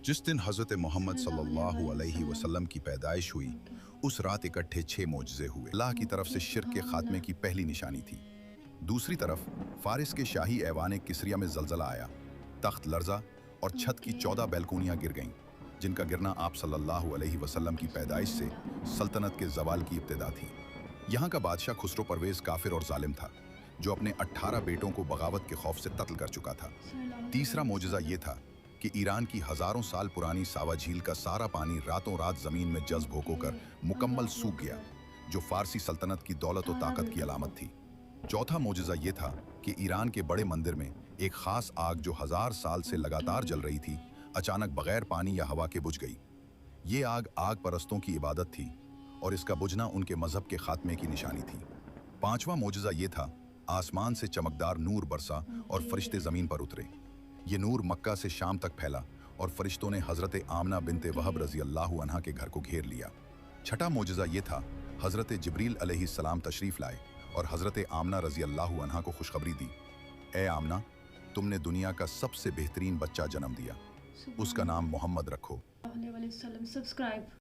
जिस दिन हज़रत मोहम्मद सल्लल्लाहु अलैहि वसल्लम की पैदाइश हुई, उस रात इकट्ठे 6 मोजज़े हुए। अल्लाह की तरफ से शिर्क के खात्मे की पहली निशानी थी। दूसरी तरफ फारिस के शाही ऐवान किसरिया में जलजला आया, तख्त लर्जा और छत की 14 बैलकोनियाँ गिर गईं, जिनका गिरना आप सल्लल्लाहु अलैहि वसल्लम की पैदाइश से सल्तनत के ज़वाल की इब्तिदा थी। यहाँ का बादशाह खुसरो परवेज़ काफिर और जालिम था, जो अपने 18 बेटों को बगावत के खौफ से कत्ल कर चुका था। तीसरा मोजज़ा ये था कि ईरान की हज़ारों साल पुरानी सावा झील का सारा पानी रातों रात ज़मीन में जज्ब होकर मुकम्मल सूख गया, जो फारसी सल्तनत की दौलत और ताकत की अलामत थी। चौथा मोजज़ा ये था कि ईरान के बड़े मंदिर में एक ख़ास आग जो 1000 साल से लगातार जल रही थी, अचानक बगैर पानी या हवा के बुझ गई। ये आग परस्तों की इबादत थी और इसका बुझना उनके मजहब के खात्मे की निशानी थी। पांचवा मोजज़ा ये था, आसमान से चमकदार नूर बरसा और फरिश्ते ज़मीन पर उतरे। ये नूर मक्का से शाम तक फैला और फरिश्तों ने हज़रत आमना बिनते वहब रज़ी अल्लाहु अन्हा के घर को घेर लिया। छठा मोजज़ा ये था, हज़रत जिब्रील अलैहिस्सलाम तशरीफ़ लाए और हज़रत आमना रज़ी अल्लाहु अन्हा को खुशखबरी दी, ए आमना, तुमने दुनिया का सबसे बेहतरीन बच्चा जन्म दिया, उसका नाम मोहम्मद रखो। सब्सक्राइब